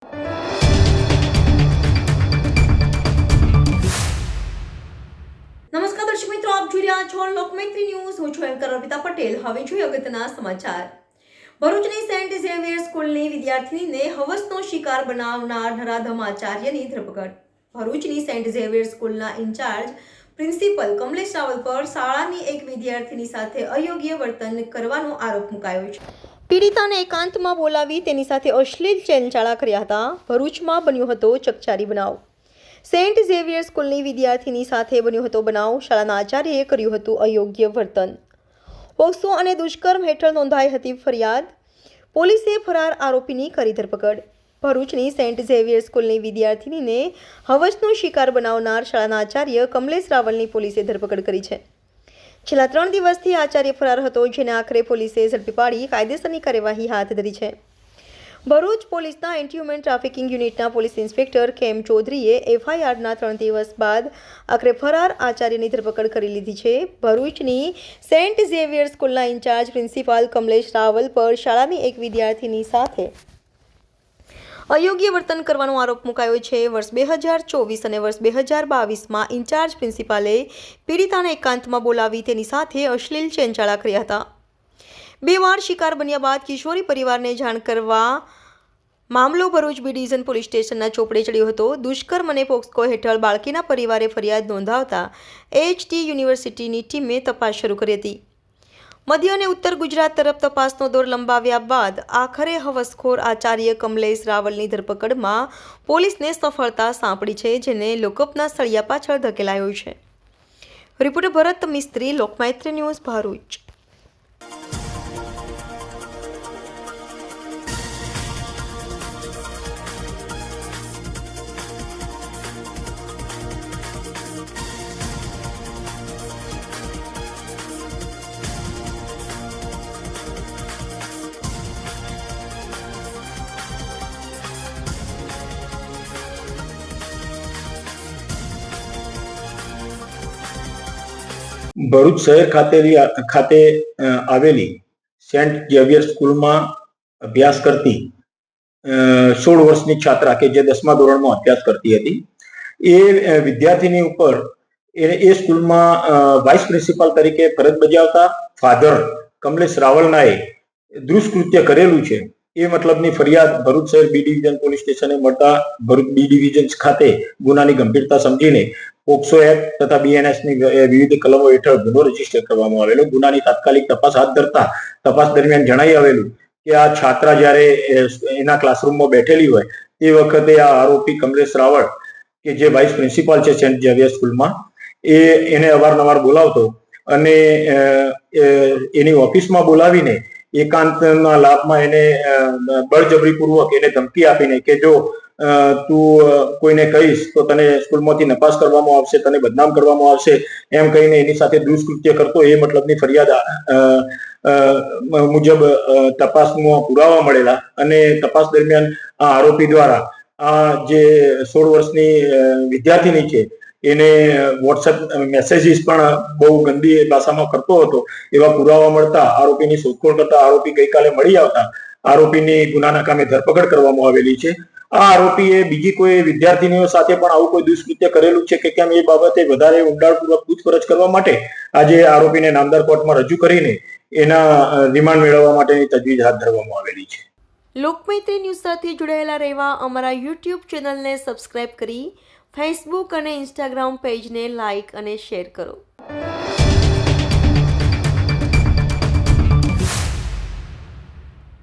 નમસ્કાર દર્શક મિત્રો, આપ જોઈ રહ્યા છો લોકમૈત્રી ન્યૂઝ. હું છું એન્કર અર્પિતા પટેલ. હવે જોઈએ અગત્યના સમાચાર. ભરૂચની સેન્ટ ઝેવિયર સ્કૂલની વિદ્યાર્થીનીને હવસનો શિકાર બનાવનાર નરાધમ આચાર્યની ધરપકડ. ભરૂચની સેન્ટ ઝેવિયર સ્કૂલના ઇન્ચાર્જ પ્રિન્સિપલ કમલેશ રાવલ પર શાળાની એક વિદ્યાર્થીની સાથે અયોગ્ય વર્તન કરવાનો આરોપ મુકાયો છે. પીડિતાને એકાંતમાં બોલાવી તેની સાથે અશ્લીલ ચેનચાળા કર્યા હતા. ભરૂચમાં બન્યો હતો ચકચારી બનાવ. સેન્ટ ઝેવિયર સ્કૂલની વિદ્યાર્થીની સાથે બન્યો હતો બનાવ. શાળાના આચાર્યએ કર્યું હતું અયોગ્ય વર્તન. પોક્સો અને દુષ્કર્મ હેઠળ નોંધાઈ હતી ફરિયાદ. પોલીસે ફરાર આરોપીની કરી ધરપકડ. ભરૂચની સેન્ટ ઝેવિયર સ્કૂલની વિદ્યાર્થીનીને હવસનો શિકાર બનાવનાર શાળાના આચાર્ય કમલેશ રાવલની પોલીસે ધરપકડ કરી છે. છેલ્લા 3 દિવસથી આચાર્ય ફરાર હતો, જેને આખરે પોલીસે ઝડપી પાડી કાયદેસરની કાર્યવાહી હાથ ધરી છે. ભરૂચ પોલીસના એન્ટી હ્યુમન ટ્રાફિકિંગ યુનિટના પોલીસ ઇન્સ્પેક્ટર કેમ ચૌધરીએ એફઆઈઆરના 3 દિવસ બાદ આખરે ફરાર આચાર્યની ધરપકડ કરી લીધી છે. ભરૂચની સેન્ટ ઝેવિયર સ્કૂલના ઇન્ચાર્જ પ્રિન્સિપાલ કમલેશ રાવલ પર શાળાની એક વિદ્યાર્થીની સાથે અયોગ્ય વર્તન કરવાનો આરોપ મુકાયો છે. વર્ષ 2024 અને વર્ષ 2022માં ઇન્ચાર્જ પ્રિન્સિપાલે પીડિતાને એકાંતમાં બોલાવી તેની સાથે અશ્લીલ ચેનચાળા કર્યા હતા. 2 વાર શિકાર બન્યા બાદ કિશોરી પરિવારને જાણ કરવા મામલો ભરૂચ બી ડિવિઝન પોલીસ સ્ટેશનના ચોપડે ચડ્યો હતો. દુષ્કર્મ અને પોક્સો હેઠળ બાળકીના પરિવારે ફરિયાદ નોંધાવતા એચટી યુનિવર્સિટીની ટીમે તપાસ શરૂ કરી હતી. મધ્ય અને ઉત્તર ગુજરાત તરફ તપાસનો દોર લંબાવ્યા બાદ આખરે હવસખોર આચાર્ય કમલેશ રાવલની ધરપકડમાં પોલીસને સફળતા સાંપડી છે, જેને લોકઅપના સળિયા પાછળ ધકેલાયો છે. રિપોર્ટર ભરત મિસ્ત્રી, લોકમૈત્રી ન્યૂઝ, ભરૂચ. ભરૂચ શહેર ખાતે આવેલી સેન્ટ ઝેવિયર સ્કૂલમાં અભ્યાસ કરતી 16 વર્ષની છાત્રા કે જે 10મા ધોરણમાં અભ્યાસ કરતી હતી, એ વિદ્યાર્થીની ઉપર એ સ્કૂલમાં વાઇસ પ્રિન્સિપાલ તરીકે ફરજ બજાવતા ફાધર કમલેશ રાવલનાએ દુષ્કૃત્ય કરેલું છે એ મતલબની ફરિયાદ ભરૂચ શહેર બી ડિવિઝન પોલીસ સ્ટેશને મળતા ભરૂચ બી ડિવિઝન ખાતે ગુનાની ગંભીરતા સમજીને પોક્સો એક્ટ તથા બીએનએસની વિવિધ કલમો હેઠળ ગુનો રજીસ્ટર કરવામાં આવેલો. ગુનાની તાત્કાલિક તપાસ હાથ ધરતા તપાસ દરમિયાન જણાઈ આવેલું કે આ છાત્રા જ્યારે એના ક્લાસરૂમમાં બેઠેલી હોય તે વખતે આ આરોપી કમલેશ રાવળ કે જે વાઇસ પ્રિન્સિપાલ છે સેન્ટ ઝેવિયર સ્કૂલમાં, એને અવારનવાર બોલાવતો અને એની ઓફિસમાં બોલાવીને એકાંતના લાભમાં એને બળજબરીપૂર્વક એને ધમકી આપીને કે જો તું કોઈને કહીશ તો તને સ્કૂલમાંથી નપાસ કરવામાં આવશે, તને બદનામ કરવામાં આવશે, એમ કહીને એની સાથે દુષ્કૃત્ય કરતો એ મતલબની ફરિયાદ મુજબ તપાસમાં પુરાવા મળેલા અને તપાસ દરમિયાન આ આરોપી દ્વારા આ જે 16 વર્ષની વિદ્યાર્થીની છે એને વોટ્સએપ મેસેજીસ પણ બહુ ગંદી ભાષામાં કરતો હતો એવા પુરાવા મળતા આરોપીની શોધખોળ કરતા આરોપી ગઈકાલે મળી આવતા આરોપીની ગુનાના કામે ધરપકડ કરવામાં આવેલી છે. આ આરોપીએ બીજી કોઈ વિદ્યાર્થીનીઓ સાથે પણ આવું કોઈ દુષ્કૃત્ય કરેલું છે કે કેમ એ બાબતે વધારે ઊંડાણપૂર્વક પૂછપરછ કરવા માટે આજે આરોપીને નામદાર કોર્ટમાં રજૂ કરીને એના રિમાન્ડ મેળવવા માટેની તજવીજ હાથ ધરવામાં આવેલી છે. લોકમૈત્રી ન્યૂઝ સાથે જોડાયેલા રહેવા અમારા યુટ્યુબ ચેનલને સબસ્ક્રાઇબ કરી ફેસબુક અને ઇન્સ્ટાગ્રામ પેજને લાઇક અને શેર કરો.